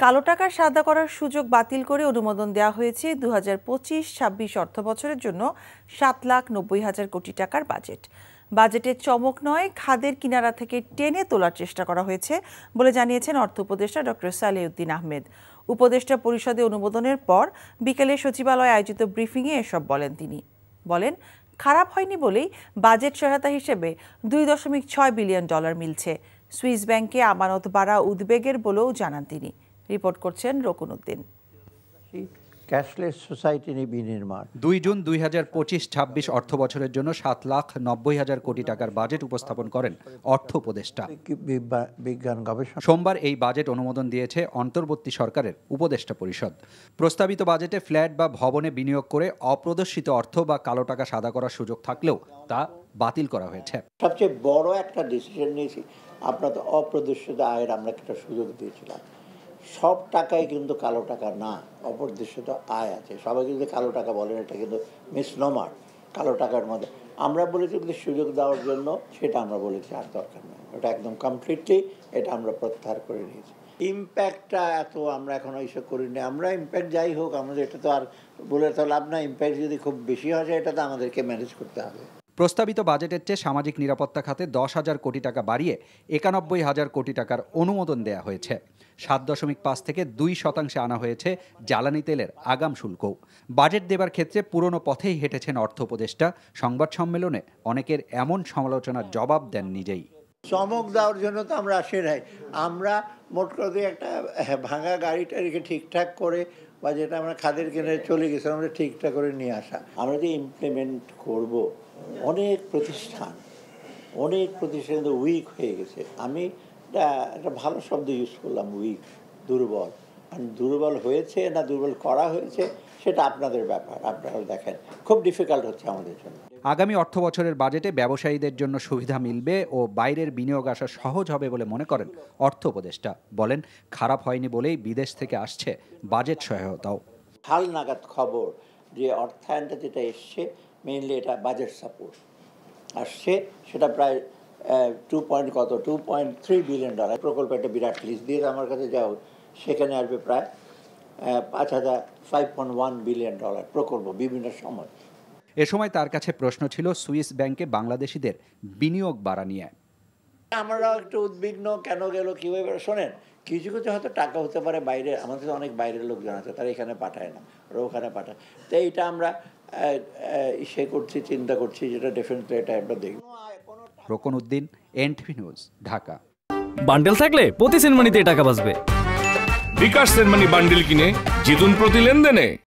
কালো টাকা সাদা করার সুযোগ বাতিল করে অনুমোদন দেওয়া হয়েছে 2025-26 অর্থবছরের জন্য 7,90,000 কোটি টাকার বাজেট। বাজেটের চমক নয়, খাদের কিনারা থেকে টেনে তোলার চেষ্টা করা হয়েছে বলে জানিয়েছেন অর্থ উপদেষ্টা ডক্টর সালেউদ্দিন আহমেদ। উপদেষ্টা পরিষদে অনুমোদনের পর বিকেলে সচিবালয়ে আয়োজিত ব্রিফিংয়ে এসব বলেন তিনি। বলেন, খারাপ হয়নি বলেই বাজেট সহায়তা হিসেবে $2.6 বিলিয়ন মিলছে। সুইস ব্যাংকে আমানত বাড়া উদ্বেগের বলেও জানান তিনি। রিপোর্ট করছেন রকুন উদ্দিন। ক্যাশলেস সোসাইটি বিনির্মাণ 2 জুন 2025-26 অর্থবছরের জন্য 7,90,000 কোটি টাকার বাজেট উপস্থাপন করেন অর্থ উপদেষ্টা। বিজ্ঞান গবেষণা সোমবার এই বাজেট অনুমোদন দিয়েছে অন্তর্বর্তী সরকারের উপদেষ্টা পরিষদ। প্রস্তাবিত বাজেটে ফ্ল্যাট বা ভবনে বিনিয়োগ করে অপ্রদর্শিত অর্থ বা কালো টাকা সাদা করার সুযোগ থাকলেও তা বাতিল করা হয়েছে। সবচেয়ে বড় একটা ডিসিশন নিয়েছি, আপনার তো অপ্রদর্শিত আয়ের আমরা একটা সুযোগ দিয়েছিলাম। সব টাকাই কিন্তু কালো টাকা না, অপ্রদর্শিত আয় আছে। সবাই কিন্তু কালো টাকা বলেন, এটা কিন্তু মিসনোমার। কালো টাকার মধ্যে আমরা বলেছি কিন্তু সুযোগ দেওয়ার জন্য, সেটা আমরা বলেছি আর দরকার নেই, ওটা একদম কমপ্লিটলি এটা আমরা প্রত্যাহার করে নিয়েছি। ইম্প্যাক্টটা এত আমরা এখন এইসব করিনি। আমরা ইম্প্যাক্ট যাই হোক, আমাদের এটা তো আর বলে তো লাভ না। ইম্প্যাক্ট যদি খুব বেশি হয় এটা তো আমাদেরকে ম্যানেজ করতে হবে। প্রস্তাবিত বাজেটের চেয়ে সামাজিক নিরাপত্তা খাতে 10,000 কোটি টাকা বাড়িয়ে 91,000 কোটি টাকার অনুমোদন দেয়া হয়েছে। 7.5 থেকে 2% আনা হয়েছে জ্বালানি তেলের আগাম শুল্ক। বাজেট দেবার ক্ষেত্রে পুরনো পথেই হেঁটেছেন অর্থ উপদেষ্টা। সংবাদ সম্মেলনে অনেকের এমন সমালোচনার জবাব দেন নিজেই। চমক দেওয়ার জন্য তো আমরা আসি নাই। আমরা মোট কথা একটা ভাঙা গাড়িটাকে ঠিকঠাক করে, বা যেটা আমরা খাদের কিনারে চলে গেছিলাম, আমরা ঠিকঠাক করে নিয়ে আসা। আমরা যে ইমপ্লিমেন্ট করব, অনেক প্রতিষ্ঠান তো উইক হয়ে গেছে। আমি একটা ভালো শব্দ ইউজ করলাম, উইক, দুর্বল। আর দুর্বল হয়েছে না দুর্বল করা হয়েছে সেটা আপনাদের ব্যাপার, আপনারা দেখেন। খুব ডিফিকাল্ট হচ্ছে আমাদের জন্য। আগামী অর্থ বছরের বাজেটে ব্যবসায়ীদের জন্য সুবিধা মিলবে ও বাইরের বিনিয়োগ আসা সহজ হবে বলে মনে করেন অর্থ উপদেষ্টা। বলেন, খারাপ হয়নি বলেই বিদেশ থেকে আসছে বাজেট সহায়তাও। হাল নাগাদ খবর যে অর্থায়নটা যেটা এসছে, মেইনলি এটা বাজেট সাপোর্ট আসছে, সেটা প্রায় 2.3 বিলিয়ন ডলার প্রকল্প। একটা বিরাট লিস্ট দিয়ে আমার কাছে যাও, সেখানে আসবে প্রায় 5.1 বিলিয়ন ডলার প্রকল্প বিভিন্ন সময়। এ সময় তার কাছে প্রশ্ন ছিল সুইস ব্যাংকে বাংলাদেশিদের বিনিয়োগ বাড়া নিয়ে। আমরাও একটু উদ্বিগ্ন, কেন গেল, কীভাবে। শোনেন, কিছু কিছু হয়তো টাকা হতে পারে বাইরে, আমাদের তো অনেক বাইরের লোকজন আছে, তারা এখানে পাঠায় না, ওরা ওখানে পাঠায়। তো এইটা আমরা চিন্তা করছি, যেটা ডেফিনেটলি এটা আমরা দেখব। Rokun Uddin, NTV news, Dhaka. Bundle থাকলে প্রতি সেনমানিতে টাকা বাঁচবে। বিকাশ সেনমানি বান্ডেল কিনে জিতুন প্রতি লেনদেনে।